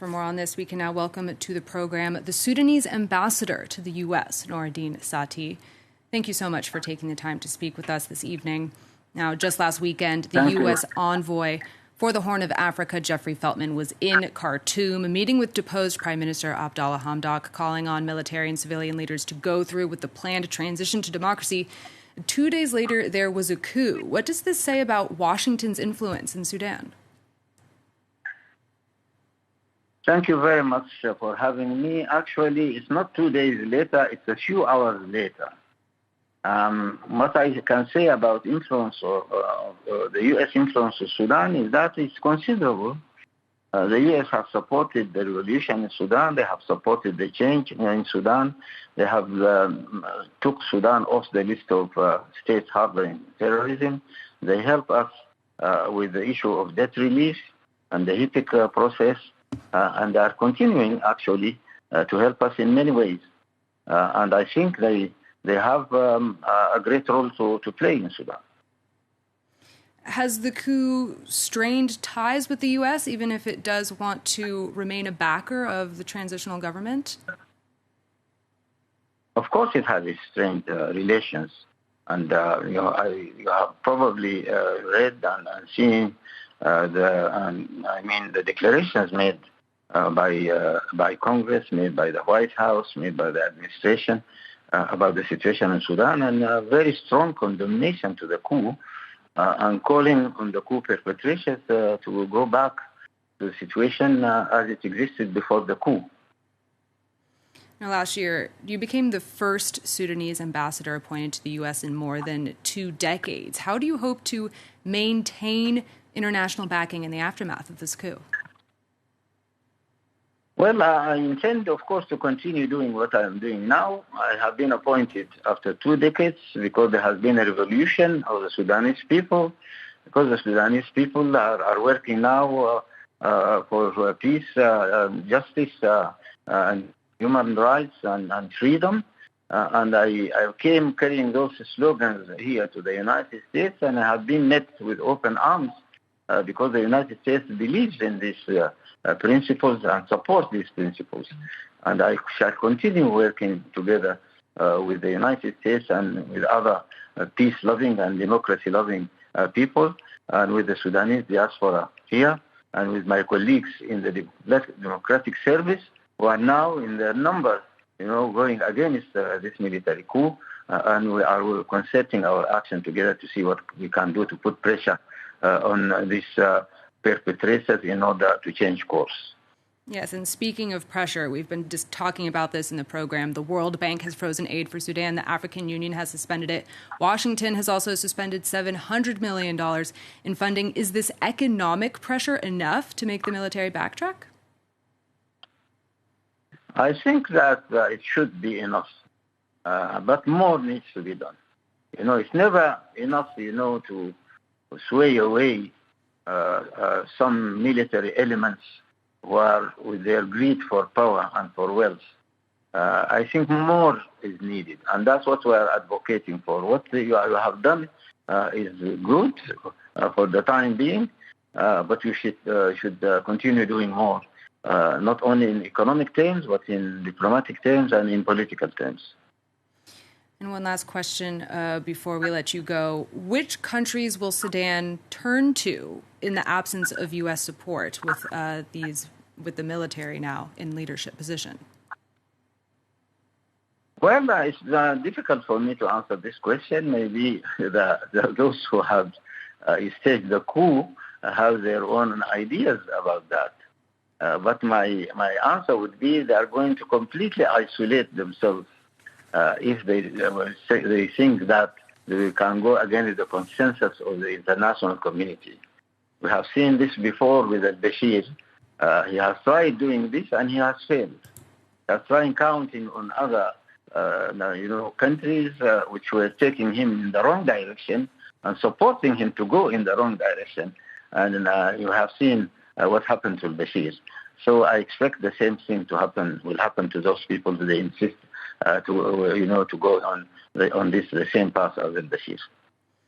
For more on this, we can now welcome to the program the Sudanese ambassador to the U.S., Ambassador Sati. Thank you so much for taking the time to speak with us this evening. Now, just last weekend, the U.S. envoy for the Horn of Africa, Jeffrey Feltman, was in Khartoum, meeting with deposed Prime Minister Abdallah Hamdok, calling on military and civilian leaders to go through with the planned transition to democracy. 2 days later, there was a coup. What does this say about Washington's influence in Sudan? Thank you very much for having me. Actually, it's not 2 days later, it's a few hours later. What I can say about influence of the U.S. influence in Sudan is that it's considerable. The U.S. have supported the revolution in Sudan. They have supported the change in Sudan. They have took Sudan off the list of states harboring terrorism. They help us with the issue of debt relief and the HIPC process, and they are continuing actually to help us in many ways. And I think they have a great role to play in Sudan. Has the coup strained ties with the U.S., even if it does want to remain a backer of the transitional government? Of course it has strained relations. And you have probably read and seen the declarations made by Congress, made by the White House, made by the administration, about the situation in Sudan, and a very strong condemnation to the coup, and calling on the coup perpetrators to go back to the situation as it existed before the coup. Now, last year, you became the first Sudanese ambassador appointed to the U.S. in more than 2 decades. How do you hope to maintain international backing in the aftermath of this coup? Well, I intend, of course, to continue doing what I am doing now. I have been appointed after 2 decades because there has been a revolution of the Sudanese people, because the Sudanese people are working now for peace, justice, and human rights and freedom. And I came carrying those slogans here to the United States, and I have been met with open arms because the United States believes in these principles and support these principles. And I shall continue working together with the United States and with other peace-loving and democracy-loving people, and with the Sudanese diaspora here, and with my colleagues in the democratic service, who are now in their numbers, going against this military coup, and we are concerting our action together to see what we can do to put pressure on these perpetrators in order to change course. Yes, and speaking of pressure, we've been just talking about this in the program. The World Bank has frozen aid for Sudan. The African Union has suspended it. Washington has also suspended $700 million in funding. Is this economic pressure enough to make the military backtrack? I think that it should be enough, but more needs to be done. It's never enough, to sway away some military elements who are with their greed for power and for wealth. I think more is needed, and that's what we are advocating for. What you have done is good for the time being, but you should continue doing more, not only in economic terms, but in diplomatic terms and in political terms. And one last question before we let you go. Which countries will Sudan turn to in the absence of U.S. support with the military now in leadership position? Well, it's difficult for me to answer this question. Maybe those who have staged the coup have their own ideas about that. But my answer would be they are going to completely isolate themselves if they think that they can go against the consensus of the international community. We have seen this before with al-Bashir. He has tried doing this and he has failed. He has tried counting on other countries which were taking him in the wrong direction and supporting him to go in the wrong direction. And you have seen what happened to al-Bashir. So I expect the same thing will happen to those people that they insist to go on the same path as al-Bashir.